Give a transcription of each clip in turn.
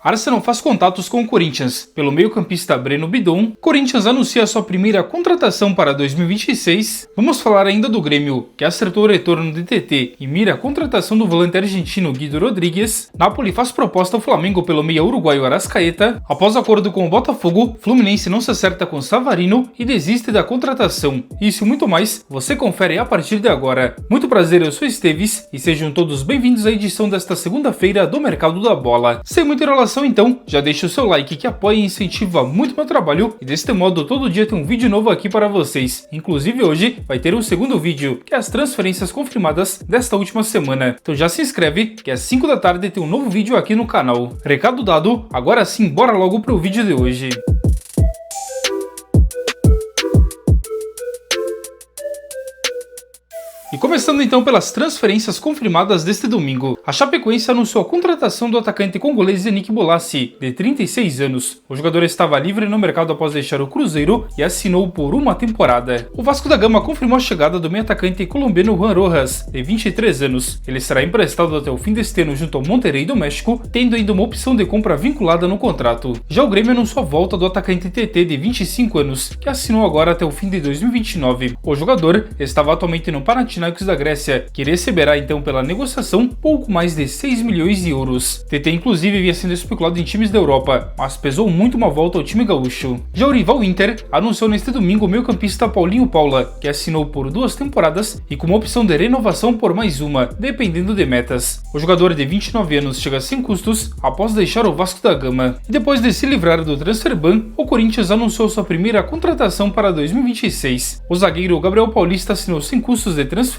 Arsenal faz contatos com o Corinthians. Pelo meio-campista Breno Bidon, Corinthians anuncia sua primeira contratação para 2026. Vamos falar ainda do Grêmio, que acertou o retorno de TT e mira a contratação do volante argentino Guido Rodrigues. Napoli faz proposta ao Flamengo pelo meia uruguaio Arrascaeta. Após acordo com o Botafogo, Fluminense não se acerta com Savarino e desiste da contratação. Isso e muito mais, você confere a partir de agora. Muito prazer, eu sou Esteves e sejam todos bem-vindos à edição desta segunda-feira do Mercado da Bola. Sem muita enrolação então, já deixa o seu like que apoia e incentiva muito meu trabalho e deste modo todo dia tem um vídeo novo aqui para vocês. Inclusive hoje vai ter um segundo vídeo, que é as transferências confirmadas desta última semana. Então já se inscreve que às 5 da tarde tem um novo vídeo aqui no canal. Recado dado, agora sim bora logo pro vídeo de hoje. E começando então pelas transferências confirmadas deste domingo, a Chapecoense anunciou a contratação do atacante congolês Yannick Bolasie, de 36 anos. O jogador estava livre no mercado após deixar o Cruzeiro e assinou por uma temporada. O Vasco da Gama confirmou a chegada do meio-atacante colombiano Juan Rojas, de 23 anos. Ele será emprestado até o fim deste ano junto ao Monterrey do México, tendo ainda uma opção de compra vinculada no contrato. Já o Grêmio anunciou a volta do atacante TT, de 25 anos, que assinou agora até o fim de 2029. O jogador estava atualmente no Panathinaikos da Grécia, que receberá então pela negociação pouco mais de 6 milhões de euros. TT inclusive vinha sendo especulado em times da Europa, mas pesou muito uma volta ao time gaúcho. Já o rival Inter anunciou neste domingo o meio-campista Paulinho Paula, que assinou por 2 temporadas e com uma opção de renovação por mais uma, dependendo de metas. O jogador de 29 anos chega sem custos após deixar o Vasco da Gama. E depois de se livrar do transfer ban, o Corinthians anunciou sua primeira contratação para 2026. O zagueiro Gabriel Paulista assinou sem custos de transferência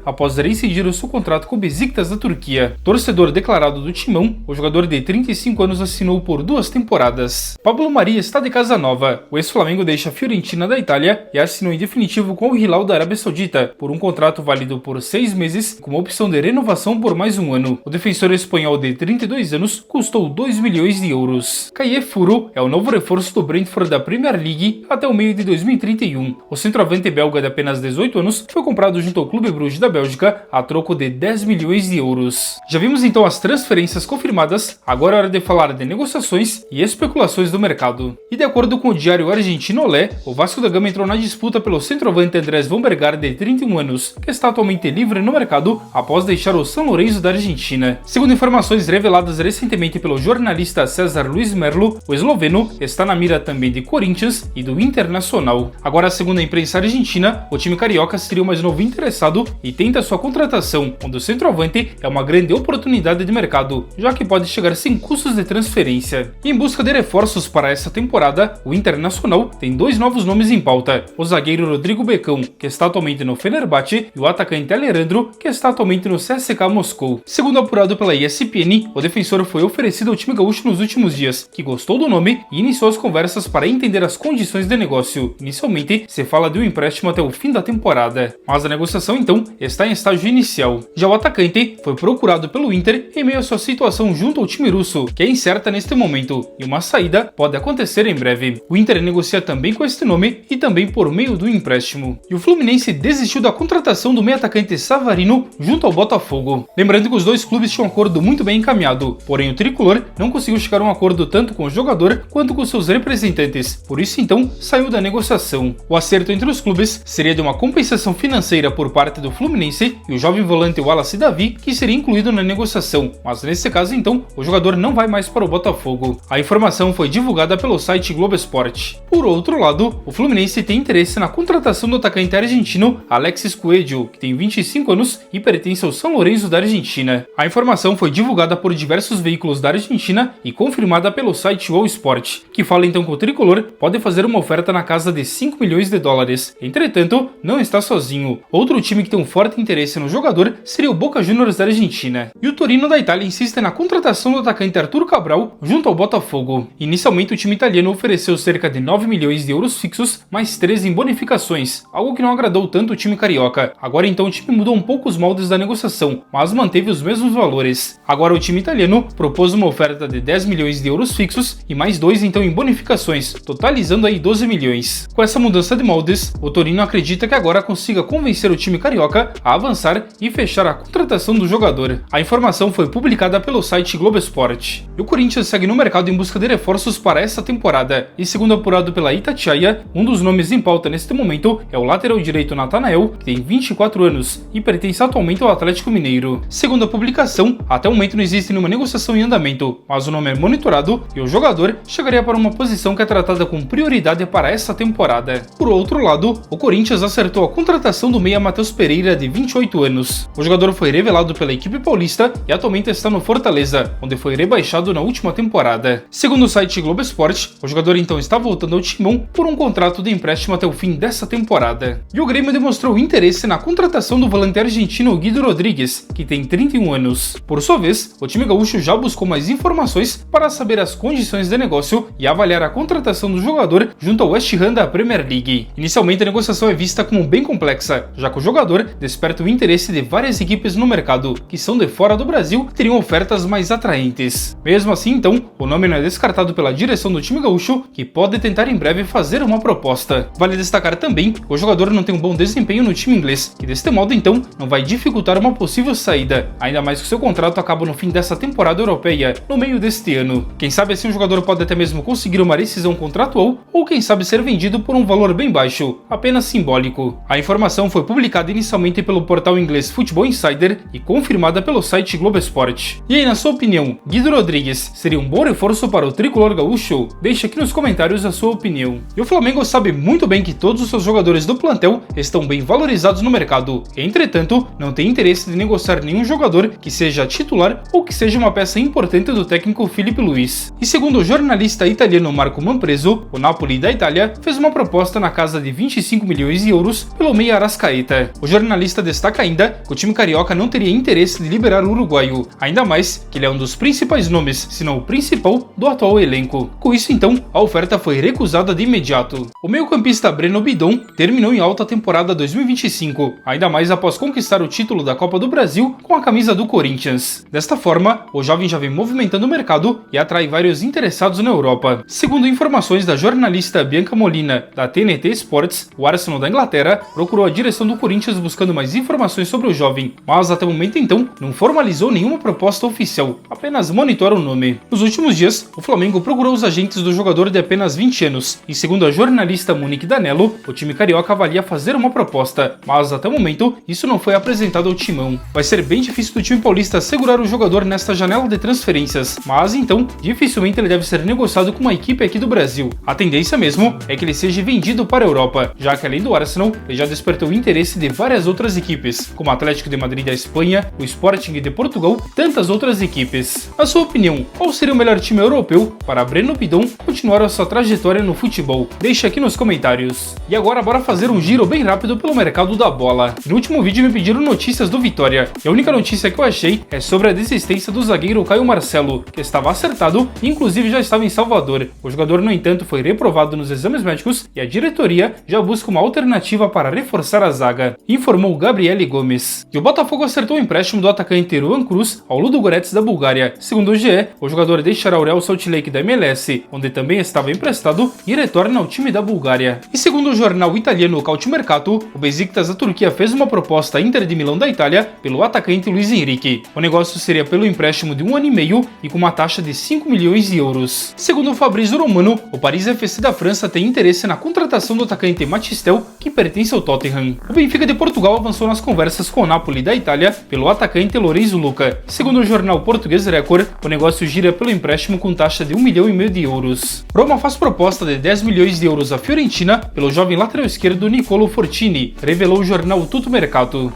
após rescindir o seu contrato com o Besiktas da Turquia. Torcedor declarado do Timão, o jogador de 35 anos assinou por 2 temporadas. Pablo Mari está de casa nova. O ex-Flamengo deixa a Fiorentina da Itália e assinou em definitivo com o Hilal da Arábia Saudita por um contrato válido por 6 meses com uma opção de renovação por mais um ano. O defensor espanhol de 32 anos custou 2 milhões de euros. Caye Furo é o novo reforço do Brentford da Premier League até o meio de 2031. O centroavante belga de apenas 18 anos foi comprado junto ao Clube Bruges da Bélgica a troco de 10 milhões de euros. Já vimos então as transferências confirmadas, agora é hora de falar de negociações e especulações do mercado. E de acordo com o diário argentino Olé, o Vasco da Gama entrou na disputa pelo centroavante Andrés Vombergar, de 31 anos, que está atualmente livre no mercado após deixar o São Lourenço da Argentina. Segundo informações reveladas recentemente pelo jornalista César Luiz Merlo, o esloveno está na mira também de Corinthians e do Internacional. Agora, segundo a imprensa argentina, o time carioca seria o mais novo interessado e tenta sua contratação, onde o centroavante é uma grande oportunidade de mercado, já que pode chegar sem custos de transferência. E em busca de reforços para essa temporada, o Internacional tem 2 novos nomes em pauta: o zagueiro Rodrigo Becão, que está atualmente no Fenerbahçe, e o atacante Alejandro, que está atualmente no CSKA Moscou. Segundo apurado pela ESPN, o defensor foi oferecido ao time gaúcho nos últimos dias, que gostou do nome e iniciou as conversas para entender as condições de negócio. Inicialmente, se fala de um empréstimo até o fim da temporada, mas a negociação então está em estágio inicial. Já o atacante foi procurado pelo Inter em meio à sua situação junto ao time russo, que é incerta neste momento, e uma saída pode acontecer em breve. O Inter negocia também com este nome e também por meio do empréstimo. E o Fluminense desistiu da contratação do meio-atacante Savarino junto ao Botafogo. Lembrando que os dois clubes tinham um acordo muito bem encaminhado, porém o tricolor não conseguiu chegar a um acordo tanto com o jogador quanto com seus representantes, por isso então saiu da negociação. O acerto entre os clubes seria de uma compensação financeira por parte do Fluminense e o jovem volante Wallace Davi, que seria incluído na negociação, mas nesse caso então o jogador não vai mais para o Botafogo. A informação foi divulgada pelo site Globo Esporte. Por outro lado, o Fluminense tem interesse na contratação do atacante argentino Alexis Coelho, que tem 25 anos e pertence ao São Lourenço da Argentina. A informação foi divulgada por diversos veículos da Argentina e confirmada pelo site All Sport, que fala então que o tricolor pode fazer uma oferta na casa de 5 milhões de dólares. Entretanto, não está sozinho. Outro time que tem um forte interesse no jogador seria o Boca Juniors da Argentina. E o Torino da Itália insiste na contratação do atacante Arthur Cabral junto ao Botafogo. Inicialmente o time italiano ofereceu cerca de 9 milhões de euros fixos, mais 13 em bonificações, algo que não agradou tanto o time carioca. Agora então o time mudou um pouco os moldes da negociação, mas manteve os mesmos valores. Agora o time italiano propôs uma oferta de 10 milhões de euros fixos e mais 2 então em bonificações, totalizando aí 12 milhões. Com essa mudança de moldes, o Torino acredita que agora consiga convencer o time time carioca a avançar e fechar a contratação do jogador. A informação foi publicada pelo site Globo Esporte. E o Corinthians segue no mercado em busca de reforços para essa temporada, e segundo apurado pela Itatiaia, um dos nomes em pauta neste momento é o lateral direito Natanael, que tem 24 anos e pertence atualmente ao Atlético Mineiro. Segundo a publicação, até o momento não existe nenhuma negociação em andamento, mas o nome é monitorado e o jogador chegaria para uma posição que é tratada com prioridade para essa temporada. Por outro lado, o Corinthians acertou a contratação do meia Matheus Pereira, de 28 anos. O jogador foi revelado pela equipe paulista e atualmente está no Fortaleza, onde foi rebaixado na última temporada. Segundo o site Globo Esporte, o jogador então está voltando ao Timão por um contrato de empréstimo até o fim dessa temporada. E o Grêmio demonstrou interesse na contratação do volante argentino Guido Rodrigues, que tem 31 anos. Por sua vez, o time gaúcho já buscou mais informações para saber as condições de negócio e avaliar a contratação do jogador junto ao West Ham da Premier League. Inicialmente, a negociação é vista como bem complexa, já que o jogador desperta o interesse de várias equipes no mercado, que são de fora do Brasil e teriam ofertas mais atraentes. Mesmo assim, então, o nome não é descartado pela direção do time gaúcho, que pode tentar em breve fazer uma proposta. Vale destacar também que o jogador não tem um bom desempenho no time inglês, que deste modo, então, não vai dificultar uma possível saída, ainda mais que seu contrato acaba no fim dessa temporada europeia, no meio deste ano. Quem sabe assim o jogador pode até mesmo conseguir uma rescisão contratual, ou quem sabe ser vendido por um valor bem baixo, apenas simbólico. A informação foi publicada inicialmente pelo portal inglês Football Insider e confirmada pelo site Globo Esporte. E aí, na sua opinião, Guido Rodrigues seria um bom reforço para o tricolor gaúcho? Deixe aqui nos comentários a sua opinião. E o Flamengo sabe muito bem que todos os seus jogadores do plantel estão bem valorizados no mercado, entretanto, não tem interesse de negociar nenhum jogador que seja titular ou que seja uma peça importante do técnico Filipe Luis. E segundo o jornalista italiano Marco Manpreso, o Napoli da Itália fez uma proposta na casa de 25 milhões de euros pelo meia Arrascaeta. O jornalista destaca ainda que o time carioca não teria interesse de liberar o uruguaio, ainda mais que ele é um dos principais nomes, se não o principal, do atual elenco. Com isso, então, a oferta foi recusada de imediato. O meio-campista Breno Bidon terminou em alta temporada 2025, ainda mais após conquistar o título da Copa do Brasil com a camisa do Corinthians. Desta forma, o jovem já vem movimentando o mercado e atrai vários interessados na Europa. Segundo informações da jornalista Bianca Molina, da TNT Sports, o Arsenal da Inglaterra procurou a direção do Corinthians buscando mais informações sobre o jovem, mas até o momento então não formalizou nenhuma proposta oficial, apenas monitora o nome. Nos últimos dias, o Flamengo procurou os agentes do jogador de apenas 20 anos, e segundo a jornalista Monique Danello, o time carioca avalia fazer uma proposta, mas até o momento isso não foi apresentado ao timão. Vai ser bem difícil do time paulista segurar o jogador nesta janela de transferências, mas então dificilmente ele deve ser negociado com uma equipe aqui do Brasil. A tendência mesmo é que ele seja vendido para a Europa, já que além do Arsenal, ele já despertou o interesse de várias outras equipes, como o Atlético de Madrid da Espanha, o Sporting de Portugal e tantas outras equipes. Na sua opinião, qual seria o melhor time europeu para Breno Bidon continuar a sua trajetória no futebol? Deixe aqui nos comentários. E agora bora fazer um giro bem rápido pelo mercado da bola. No último vídeo me pediram notícias do Vitória, e a única notícia que eu achei é sobre a desistência do zagueiro Caio Marcelo, que estava acertado e inclusive já estava em Salvador. O jogador, no entanto, foi reprovado nos exames médicos e a diretoria já busca uma alternativa para reforçar a zaga, informou Gabriele Gomes. E o Botafogo acertou o empréstimo do atacante Ruan Cruz ao Ludogorets da Bulgária. Segundo o GE, o jogador deixará o Real Salt Lake da MLS, onde também estava emprestado, e retorna ao time da Bulgária. E segundo o jornal italiano Calciomercato, o Besiktas da Turquia fez uma proposta à Inter de Milão da Itália pelo atacante Luiz Henrique. O negócio seria pelo empréstimo de 1 ano e meio e com uma taxa de 5 milhões de euros. Segundo o Fabrizio Romano, o Paris FC da França tem interesse na contratação do atacante Matistel, que pertence ao Tottenham. O Benfica de Portugal avançou nas conversas com o Napoli da Itália pelo atacante Lorenzo Luca. Segundo o jornal português Record, o negócio gira pelo empréstimo com taxa de 1,5 milhão de euros. Roma faz proposta de 10 milhões de euros à Fiorentina pelo jovem lateral esquerdo Nicolo Fortini, revelou o jornal Tutto Mercato.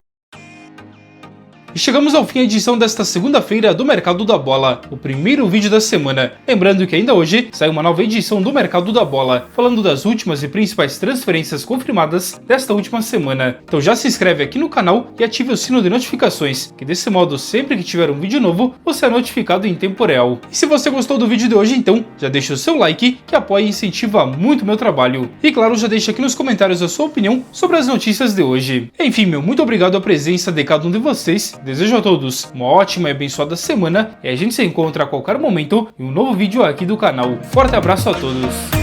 E chegamos ao fim da edição desta segunda-feira do Mercado da Bola, o primeiro vídeo da semana. Lembrando que ainda hoje sai uma nova edição do Mercado da Bola, falando das últimas e principais transferências confirmadas desta última semana. Então já se inscreve aqui no canal e ative o sino de notificações, que desse modo sempre que tiver um vídeo novo, você é notificado em tempo real. E se você gostou do vídeo de hoje, então já deixa o seu like, que apoia e incentiva muito o meu trabalho. E claro, já deixa aqui nos comentários a sua opinião sobre as notícias de hoje. Enfim, muito obrigado à presença de cada um de vocês. Desejo a todos uma ótima e abençoada semana e a gente se encontra a qualquer momento em um novo vídeo aqui do canal. Forte abraço a todos!